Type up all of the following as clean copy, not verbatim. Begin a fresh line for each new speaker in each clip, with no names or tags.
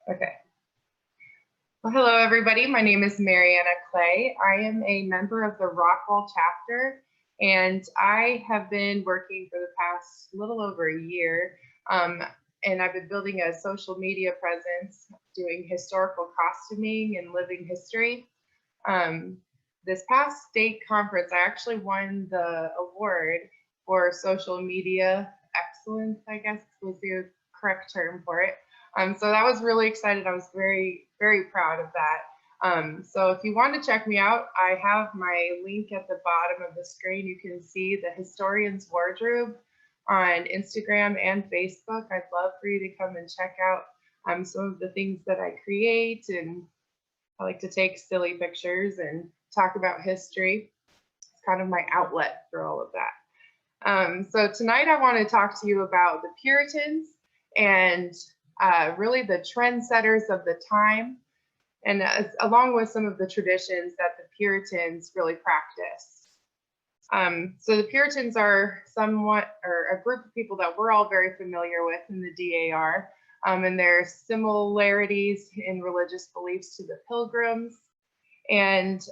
Okay. Well, hello, everybody. My name is Mariana Clay. I am a member of the Rockwall chapter, and I have been working for the past little over a year, and I've been building a social media presence, doing historical costuming and living history. This past state conference, I actually won the award for social media excellence, I guess was the correct term for it. So that was really excited. I was very, very proud of that. So if you want to check me out, I have my link at the bottom of the screen. You can see the Historian's Wardrobe on Instagram and Facebook. I'd love for you to come and check out some of the things that I create, and I like to take silly pictures and talk about history. It's kind of my outlet for all of that. So tonight I want to talk to you about the Puritans and really the trendsetters of the time, and along with some of the traditions that the Puritans really practiced. So the Puritans are a group of people that we're all very familiar with in the DAR, and there are similarities in religious beliefs to the Pilgrims. And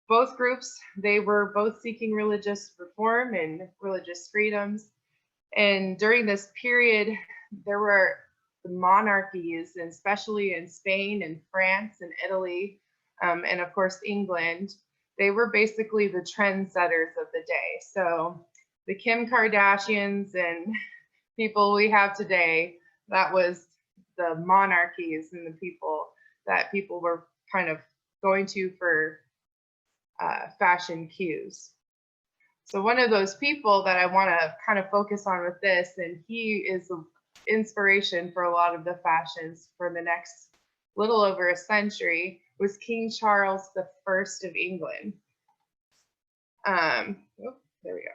both groups, they were both seeking religious reform and religious freedoms. And during this period, there were the monarchies, and especially in Spain and France and Italy, and of course England. They were basically the trendsetters of the day. So the Kim Kardashians and people we have today, that was the monarchies and the people that people were kind of going to for fashion cues. So one of those people that I want to kind of focus on with this, and he is the inspiration for a lot of the fashions for the next little over a century, was King Charles I of England. There we go.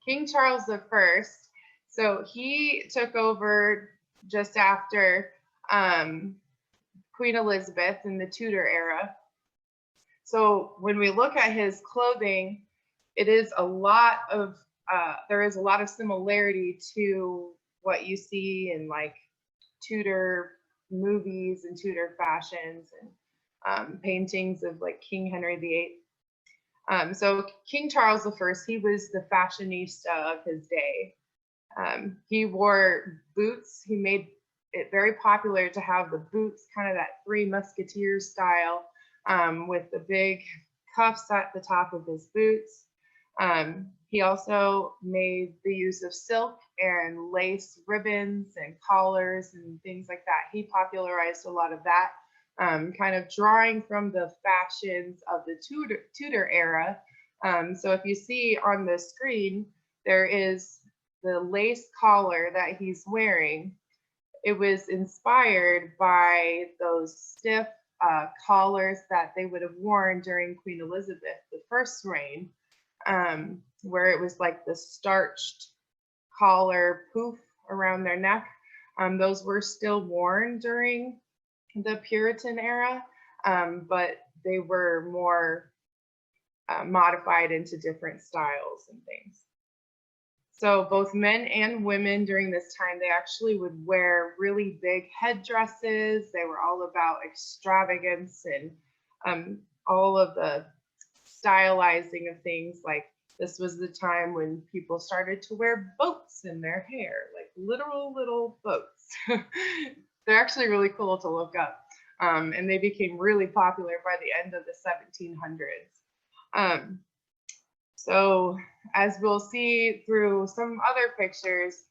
King Charles I. So he took over just after Queen Elizabeth in the Tudor era. So when we look at his clothing, it is a lot of there is a lot of similarity to what you see in like Tudor movies and Tudor fashions and paintings of like King Henry VIII. So King Charles I, he was the fashionista of his day. He wore boots. He made it very popular to have the boots, kind of that Three Musketeers style, with the big cuffs at the top of his boots. He also made the use of silk and lace ribbons and collars and things like that. He popularized a lot of that, kind of drawing from the fashions of the Tudor era. So if you see on the screen, there is the lace collar that he's wearing. It was inspired by those stiff collars that they would have worn during Queen Elizabeth I's reign, where it was like the starched collar poof around their neck. Those were still worn during the Puritan era, but they were more modified into different styles and things. So both men and women during this time, they actually would wear really big headdresses. They were all about extravagance and all of the stylizing of things. Like this was the time when people started to wear boats in their hair, like literal little boats. They're actually really cool to look up. And they became really popular by the end of the 1700s. So as we'll see through some other pictures,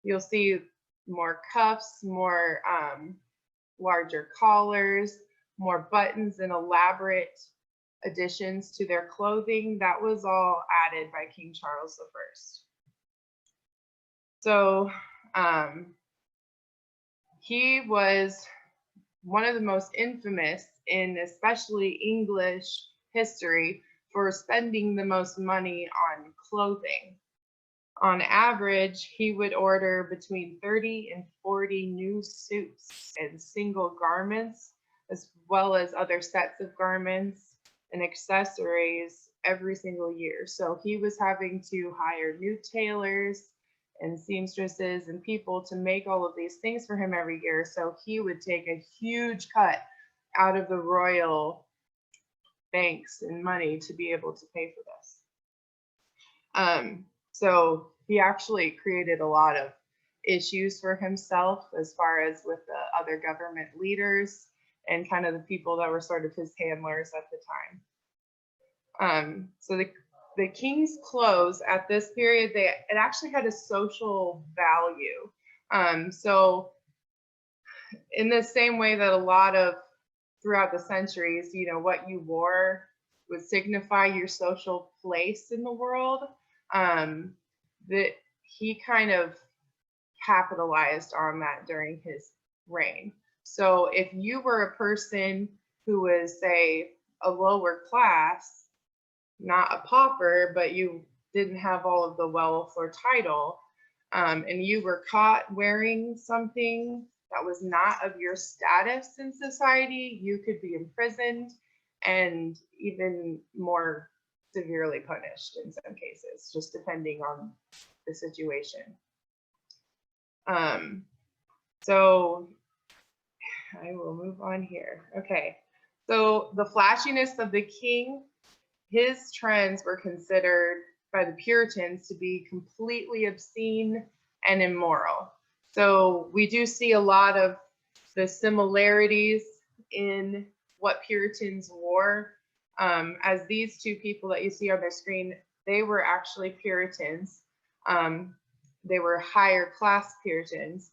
you'll see more cuffs, more larger collars, more buttons and elaborate additions to their clothing. That was all added by King Charles I. So he was one of the most infamous in especially English history for spending the most money on clothing. On average, he would order between 30 and 40 new suits and single garments, as well as other sets of garments and accessories every single year. So he was having to hire new tailors and seamstresses and people to make all of these things for him every year. So he would take a huge cut out of the royal banks and money to be able to pay for this. So he actually created a lot of issues for himself as far as with the other government leaders and kind of the people that were sort of his handlers at the time. So the king's clothes at this period, it actually had a social value. So in the same way that a lot of throughout the centuries, what you wore would signify your social place in the world, that he kind of capitalized on that during his reign. So if you were a person who was, say, a lower class, not a pauper, but you didn't have all of the wealth or title, and you were caught wearing something that was not of your status in society, you could be imprisoned and even more severely punished in some cases, just depending on the situation. So I will move on here. Okay, so the flashiness of the king, his trends were considered by the Puritans to be completely obscene and immoral. So we do see a lot of the similarities in what Puritans wore. As these two people that you see on their screen, they were actually Puritans. They were higher class Puritans,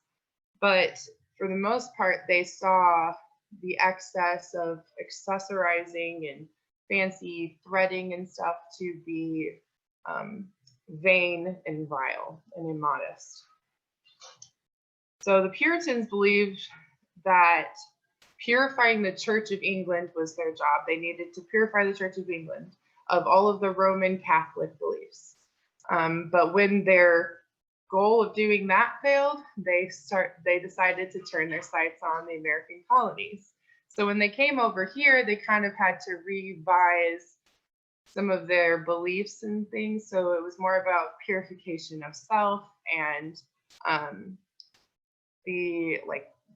but for the most part, they saw the excess of accessorizing and fancy threading and stuff to be vain and vile and immodest. So the Puritans believed that purifying the Church of England was their job. They needed to purify the Church of England of all of the Roman Catholic beliefs. But when their goal of doing that failed, they decided to turn their sights on the American colonies. So when they came over here, they kind of had to revise some of their beliefs and things. So it was more about purification of self and the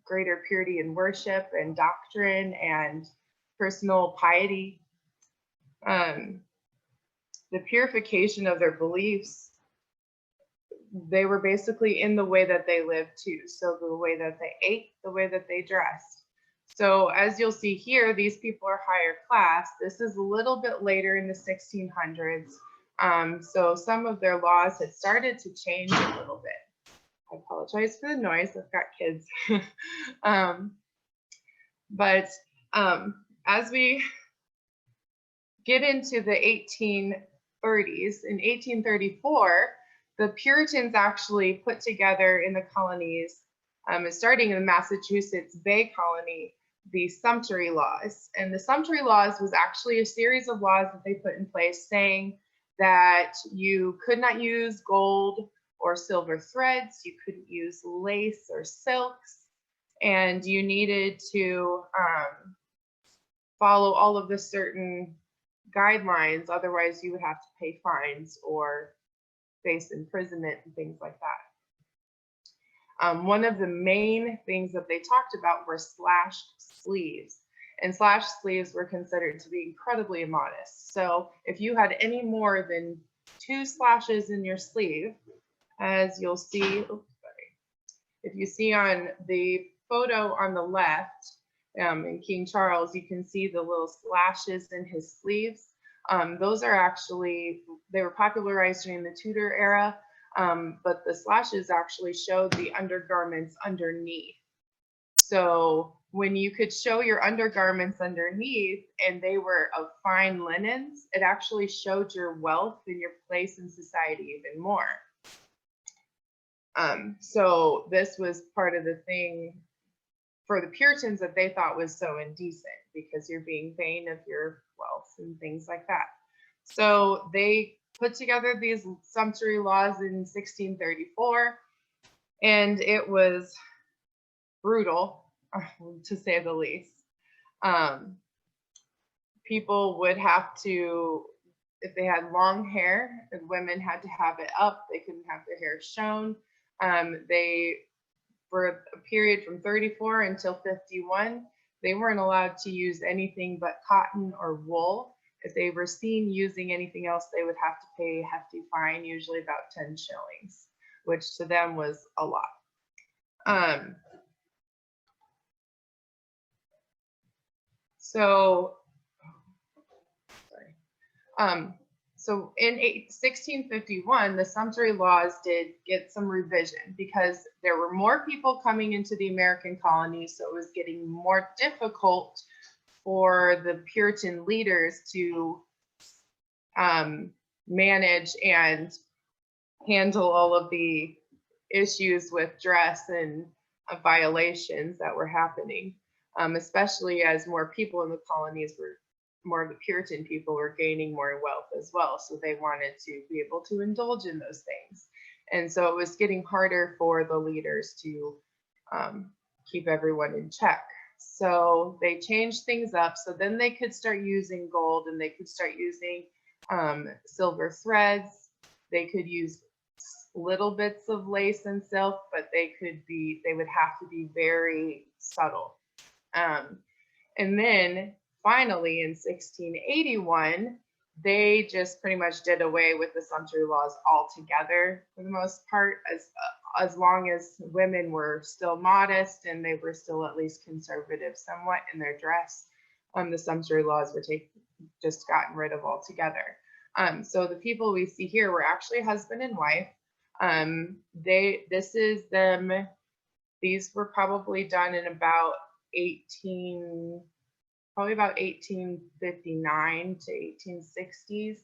greater purity in worship and doctrine and personal piety. The purification of their beliefs, they were basically in the way that they lived too. So the way that they ate, the way that they dressed. So as you'll see here, these people are higher class. This is a little bit later in the 1600s. So some of their laws had started to change a little bit. I apologize for the noise. I've got kids. But as we get into the 1830s, in 1834, the Puritans actually put together in the colonies, starting in the Massachusetts Bay Colony, the sumptuary laws. And the sumptuary laws was actually a series of laws that they put in place saying that you could not use gold or silver threads, you couldn't use lace or silks, and you needed to follow all of the certain guidelines, otherwise you would have to pay fines or face imprisonment and things like that. One of the main things that they talked about were slashed sleeves, and slashed sleeves were considered to be incredibly immodest. So if you had any more than 2 slashes in your sleeve, as you'll see, if you see on the photo on the left, in King Charles, you can see the little slashes in his sleeves. Those are actually, they were popularized during the Tudor era, but the slashes actually showed the undergarments underneath. So when you could show your undergarments underneath and they were of fine linens, it actually showed your wealth and your place in society even more. So this was part of the thing for the Puritans that they thought was so indecent, because you're being vain of your wealth and things like that. So they put together these sumptuary laws in 1634, and it was brutal, to say the least. People would have to if they had long hair, the women had to have it up. They couldn't have their hair shown. They, for a period from 34 until 51, they weren't allowed to use anything but cotton or wool. If they were seen using anything else, they would have to pay a hefty fine, usually about 10 shillings, which to them was a lot. So in 1651, the sumptuary laws did get some revision because there were more people coming into the American colonies, so it was getting more difficult for the Puritan leaders to manage and handle all of the issues with dress and violations that were happening, especially as more people in the colonies were, more of the Puritan people were gaining more wealth as well. So they wanted to be able to indulge in those things. And so it was getting harder for the leaders to keep everyone in check. So they changed things up. So then they could start using gold and they could start using silver threads. They could use little bits of lace and silk, but they would have to be very subtle. And then finally in 1681, they just pretty much did away with the sumptuary laws altogether for the most part, as long as women were still modest and they were still at least conservative somewhat in their dress. The sumptuary laws were just gotten rid of altogether. So the people we see here were actually husband and wife. These were probably done in about 1859 to 1860s,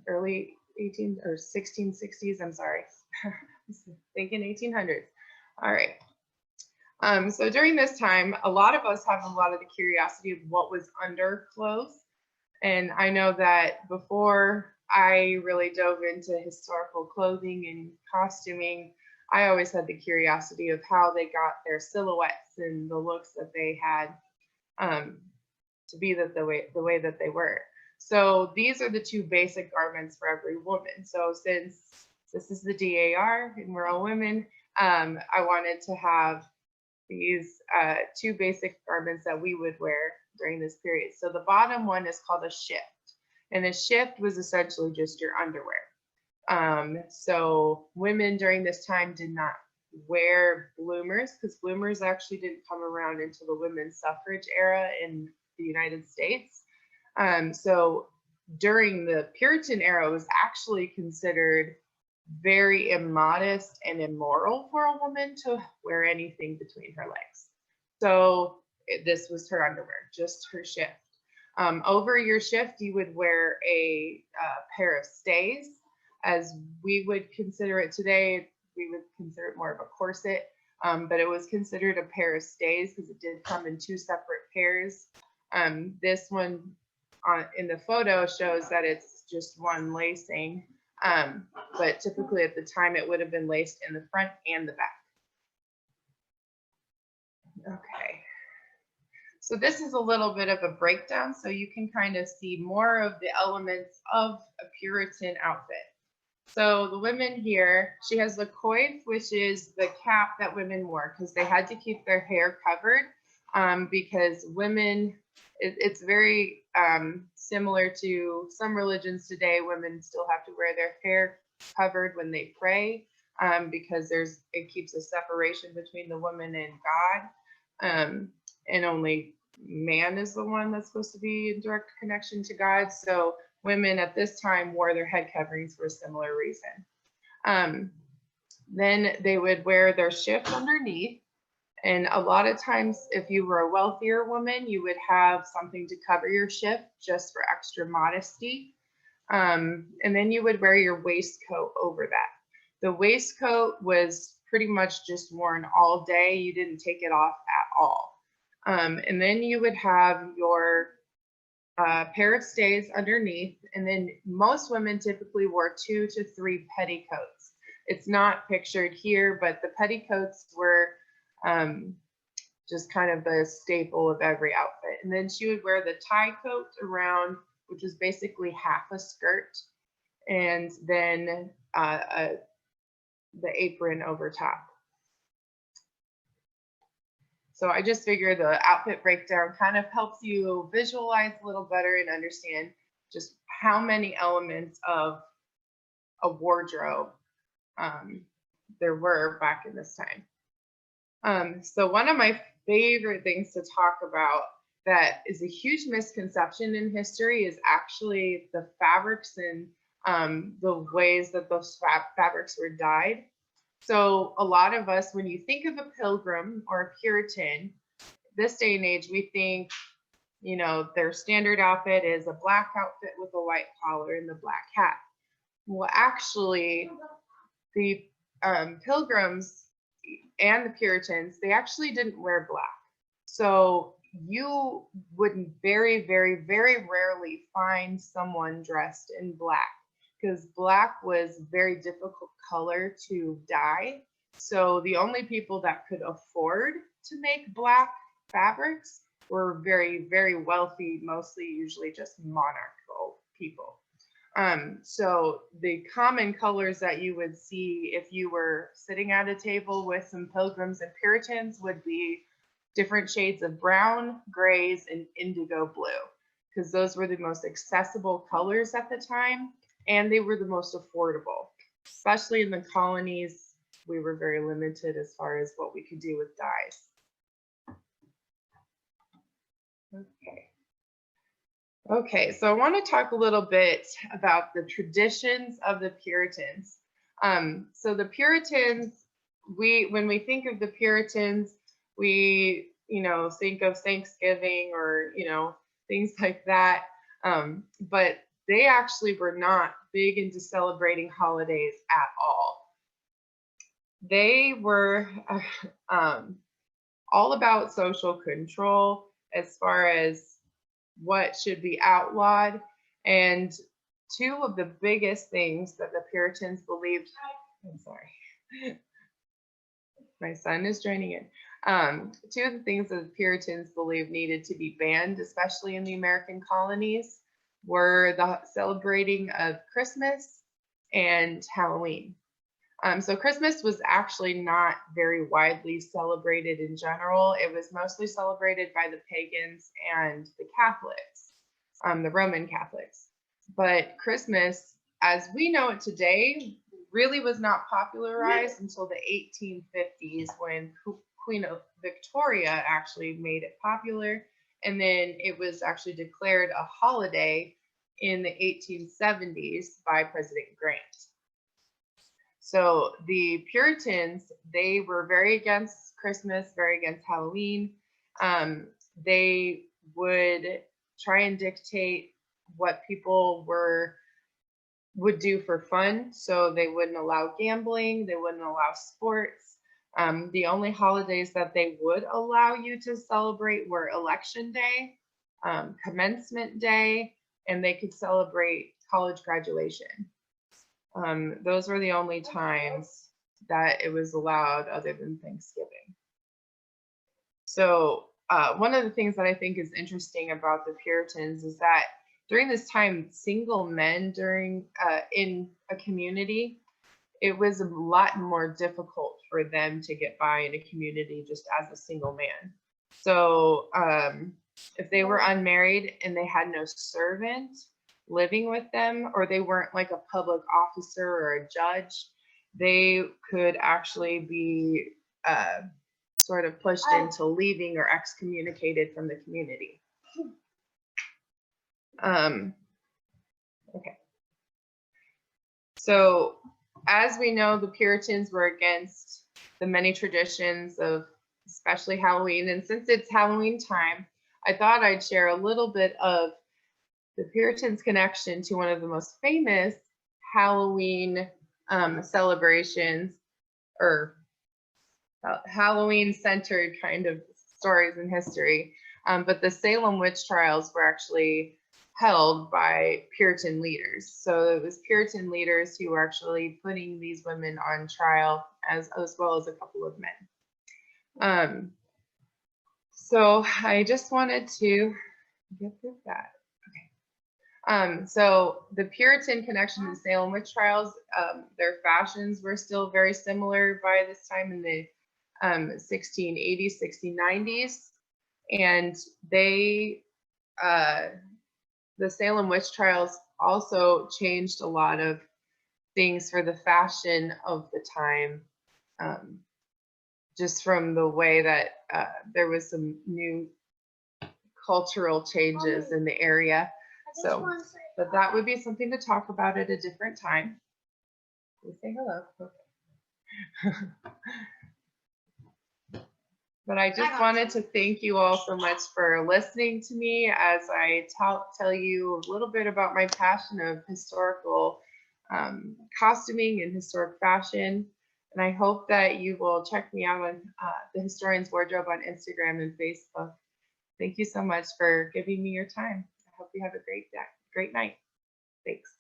early 1660s. I'm sorry, thinking 1800s. All right. So during this time, a lot of us have a lot of the curiosity of what was under clothes. And I know that before I really dove into historical clothing and costuming, I always had the curiosity of how they got their silhouettes and the looks that they had to be the way that they were. So these are the two basic garments for every woman. So since this is the DAR and we're all women, I wanted to have these two basic garments that we would wear during this period. So the bottom one is called a shift, and a shift was essentially just your underwear. So women during this time did not wear bloomers, because bloomers actually didn't come around until the women's suffrage era in the United States. So during the Puritan era, it was actually considered very immodest and immoral for a woman to wear anything between her legs. So this was her underwear, just her shift. Over your shift, you would wear a pair of stays. As we would consider it today, we would consider it more of a corset, but it was considered a pair of stays because it did come in two separate pairs. This one in the photo shows that it's just one lacing, but typically at the time it would have been laced in the front and the back. Okay. So this is a little bit of a breakdown, so you can kind of see more of the elements of a Puritan outfit. So the women here, she has the coif, which is the cap that women wore because they had to keep their hair covered, because women, it's very similar to some religions today. Women still have to wear their hair covered when they pray, because it keeps a separation between the woman and God. And only man is the one that's supposed to be in direct connection to God. So women at this time wore their head coverings for a similar reason. Then they would wear their shift underneath. And a lot of times, if you were a wealthier woman, you would have something to cover your shift just for extra modesty. And then you would wear your waistcoat over that. The waistcoat was pretty much just worn all day. You didn't take it off at all. And then you would have your pair of stays underneath. And then most women typically wore 2 to 3 petticoats. It's not pictured here, but the petticoats were just kind of the staple of every outfit. And then she would wear the tie coat around which is basically half a skirt, and then the apron over top. So I just figure the outfit breakdown kind of helps you visualize a little better and understand just how many elements of a wardrobe there were back in this time. So one of my favorite things to talk about that is a huge misconception in history is actually the fabrics and the ways that those fabrics were dyed. So a lot of us, when you think of a pilgrim or a Puritan, this day and age, we think, you know, their standard outfit is a black outfit with a white collar and the black hat. Well, actually, the pilgrims and the Puritans, they actually didn't wear black. So you would very, very, very rarely find someone dressed in black because black was a very difficult color to dye. So the only people that could afford to make black fabrics were very, very wealthy, mostly usually just monarchical people. So the common colors that you would see if you were sitting at a table with some pilgrims and Puritans would be different shades of brown, grays, and indigo blue, because those were the most accessible colors at the time, and they were the most affordable. Especially in the colonies, we were very limited as far as what we could do with dyes. Okay, so I want to talk a little bit about the traditions of the Puritans. So the Puritans, when we think of the Puritans, we, think of Thanksgiving or, things like that. But they actually were not big into celebrating holidays at all. They were all about social control as far as what should be outlawed. And two of the biggest things that the Puritans believed, I'm sorry, my son is joining in. Two of the things that the Puritans believed needed to be banned, especially in the American colonies, were the celebrating of Christmas and Halloween. So Christmas was actually not very widely celebrated in general. It was mostly celebrated by the pagans and the Catholics, the Roman Catholics. But Christmas, as we know it today, really was not popularized until the 1850s when Queen Victoria actually made it popular. And then it was actually declared a holiday in the 1870s by President Grant. So the Puritans, they were very against Christmas, very against Halloween. They would try and dictate what people would do for fun. So they wouldn't allow gambling, they wouldn't allow sports. The only holidays that they would allow you to celebrate were Election Day, Commencement Day, and they could celebrate college graduation. Those were the only times that it was allowed other than Thanksgiving. So one of the things that I think is interesting about the Puritans is that during this time, single men in a community, it was a lot more difficult for them to get by in a community just as a single man. So if they were unmarried and they had no servant living with them, or they weren't like a public officer or a judge, they could actually be sort of pushed into leaving or excommunicated from the community. Okay. So as we know, the Puritans were against the many traditions of especially Halloween. And since it's Halloween time, I thought I'd share a little bit of the Puritans' connection to one of the most famous Halloween celebrations, or Halloween-centered kind of stories in history. But the Salem witch trials were actually held by Puritan leaders. So it was Puritan leaders who were actually putting these women on trial, as well as a couple of men. So I just wanted to get through that. So the Puritan connection to the Salem witch trials, their fashions were still very similar by this time in the 1680s, 1690s, and the Salem witch trials also changed a lot of things for the fashion of the time, um, just from the way that there was some new cultural changes in the area. So, but that would be something to talk about at a different time. Please say hello. Okay. But I just wanted to thank you all so much for listening to me as I tell you a little bit about my passion of historical costuming and historic fashion. And I hope that you will check me out on the Historian's Wardrobe on Instagram and Facebook. Thank you so much for giving me your time. I hope you have a great day, great night. Thanks.